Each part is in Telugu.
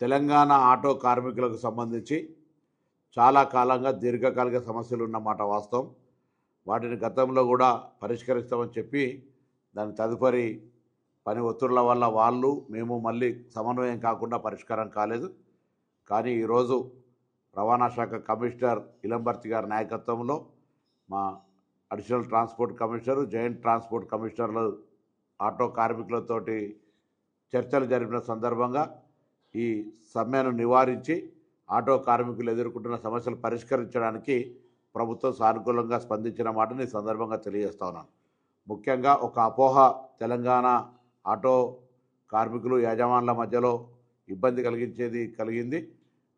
తెలంగాణ ఆటో కార్మికులకు సంబంధించి చాలా కాలంగా దీర్ఘకాలిక సమస్యలు ఉన్నమాట వాస్తవం. వాటిని గతంలో కూడా పరిష్కరిస్తామని చెప్పి దాని తదుపరి పని ఒత్తిళ్ల వల్ల వాళ్ళు మేము మళ్ళీ సమన్వయం కాకుండా పరిష్కారం కాలేదు. కానీ ఈరోజు రవాణా శాఖ కమిషనర్ ఇలంబర్తి గారి నాయకత్వంలో మా additional transport commissioner, joint transport కమిషనర్లు ఆటో కార్మికులతోటి చర్చలు జరిపిన సందర్భంగా ఈ సమ్మెను నివారించి ఆటో కార్మికులు ఎదుర్కొంటున్న సమస్యలు పరిష్కరించడానికి ప్రభుత్వం సానుకూలంగా స్పందించిన మాటని ఈ సందర్భంగా తెలియజేస్తా ఉన్నాను. ముఖ్యంగా ఒక అపోహ తెలంగాణ ఆటో కార్మికులు యజమానుల మధ్యలో ఇబ్బంది కలిగింది.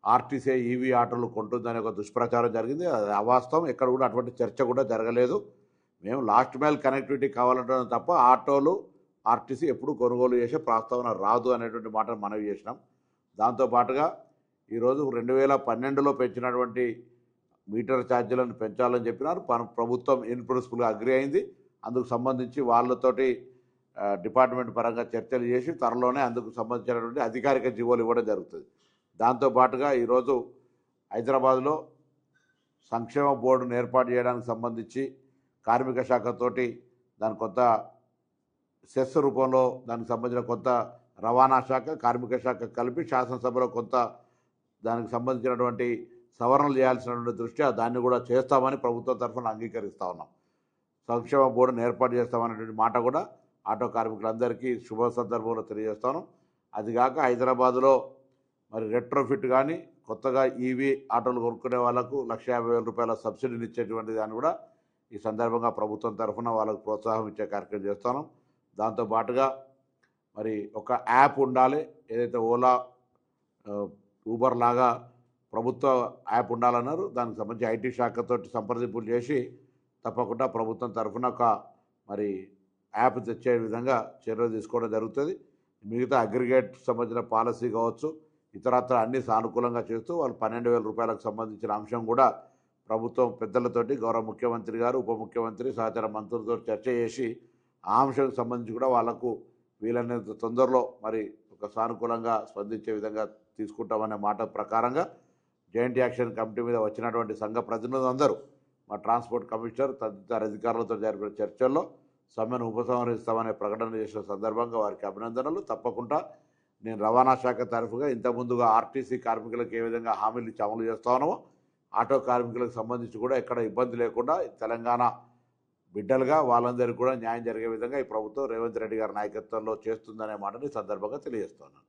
ఆర్టీసీ ఈవీ ఆటోలు కొంటుందనే ఒక దుష్ప్రచారం జరిగింది. అది అవాస్తవం. ఎక్కడ కూడా అటువంటి చర్చ కూడా జరగలేదు. మేము లాస్ట్ మైల్ కనెక్టివిటీ కావాలంటున్నాం తప్ప ఆటోలు ఆర్టీసీ ఎప్పుడు కొనుగోలు చేసే ప్రస్తావన రాదు అనేటువంటి మాటను మనవి చేసినాం. దాంతోపాటుగా ఈరోజు 2012లో పెంచినటువంటి మీటర్ ఛార్జీలను పెంచాలని చెప్పినారు. ప్రభుత్వం ఇన్ ప్రిన్సిపల్గా అగ్రి అయింది. అందుకు సంబంధించి వాళ్ళతోటి డిపార్ట్మెంట్ పరంగా చర్చలు చేసి త్వరలోనే అందుకు సంబంధించినటువంటి అధికారిక జీవోలు ఇవ్వడం జరుగుతుంది. దాంతోపాటుగా ఈరోజు హైదరాబాద్లో సంక్షేమ బోర్డును ఏర్పాటు చేయడానికి సంబంధించి కార్మిక శాఖతోటి దాని కొంత సెస్ రూపంలో దానికి సంబంధించిన కొంత రవాణా శాఖ, కార్మిక శాఖ కలిపి శాసనసభలో కొంత దానికి సంబంధించినటువంటి సవరణలు చేయాల్సినటువంటి దృష్ట్యా దాన్ని కూడా చేస్తామని ప్రభుత్వం తరఫున అంగీకరిస్తూ ఉన్నాం. సంక్షేమ బోర్డును ఏర్పాటు చేస్తామనేటువంటి మాట కూడా ఆటో కార్మికులందరికీ శుభ సందర్భంలో తెలియజేస్తాను. అదిగాక హైదరాబాదులో మరి రెట్రోఫిట్ కానీ కొత్తగా ఈవీ ఆటోలు కొనుక్కునే వాళ్ళకు 1,50,000 రూపాయల సబ్సిడీని ఇచ్చేటువంటి దాన్ని కూడా ఈ సందర్భంగా ప్రభుత్వం తరఫున వాళ్ళకు ప్రోత్సాహం ఇచ్చే కార్యక్రమం చేస్తాను. దాంతోపాటుగా మరి ఒక యాప్ ఉండాలి. ఏదైతే ఓలా, ఊబర్ లాగా ప్రభుత్వ యాప్ ఉండాలన్నారు. దానికి సంబంధించి ఐటీ శాఖతో సంప్రదింపులు చేసి తప్పకుండా ప్రభుత్వం తరఫున ఒక మరి యాప్ తెచ్చే విధంగా చర్యలు తీసుకోవడం జరుగుతుంది. మిగతా అగ్రిగేట్ సంబంధించిన పాలసీ కావచ్చు, ఇతరత్ర అన్ని సానుకూలంగా చేస్తూ వాళ్ళు 12,000 రూపాయలకు సంబంధించిన అంశం కూడా ప్రభుత్వం పెద్దలతోటి గౌరవ ముఖ్యమంత్రి గారు, ఉప ముఖ్యమంత్రి, సహచర మంత్రులతో చర్చ చేసి ఆ అంశానికి సంబంధించి కూడా వాళ్లకు వీలైనంత తొందరలో మరి ఒక సానుకూలంగా స్పందించే విధంగా తీసుకుంటామనే మాట ప్రకారంగా జాయింట్ యాక్షన్ కమిటీ మీద వచ్చినటువంటి సంఘ ప్రతినిధులందరూ మా ట్రాన్స్పోర్ట్ కమిషనర్ తదితర అధికారులతో జరిపిన చర్చల్లో సమ్మెను ఉపసంహరిస్తామనే ప్రకటన చేసిన సందర్భంగా వారికి అభినందనలు. తప్పకుండా నేను రవాణా శాఖ తరఫుగా ఇంతకుముందుగా ఆర్టీసీ కార్మికులకు ఏ విధంగా హామీలు ఇచ్చి అమలు చేస్తానో ఆటో కార్మికులకు సంబంధించి కూడా ఎక్కడ ఇబ్బంది లేకుండా తెలంగాణ బిడ్డలుగా వాళ్ళందరికీ కూడా న్యాయం జరిగే విధంగా ఈ ప్రభుత్వం రేవంత్ రెడ్డి గారి నాయకత్వంలో చేస్తుందనే మాటని సందర్భంగా తెలియజేస్తున్నాను.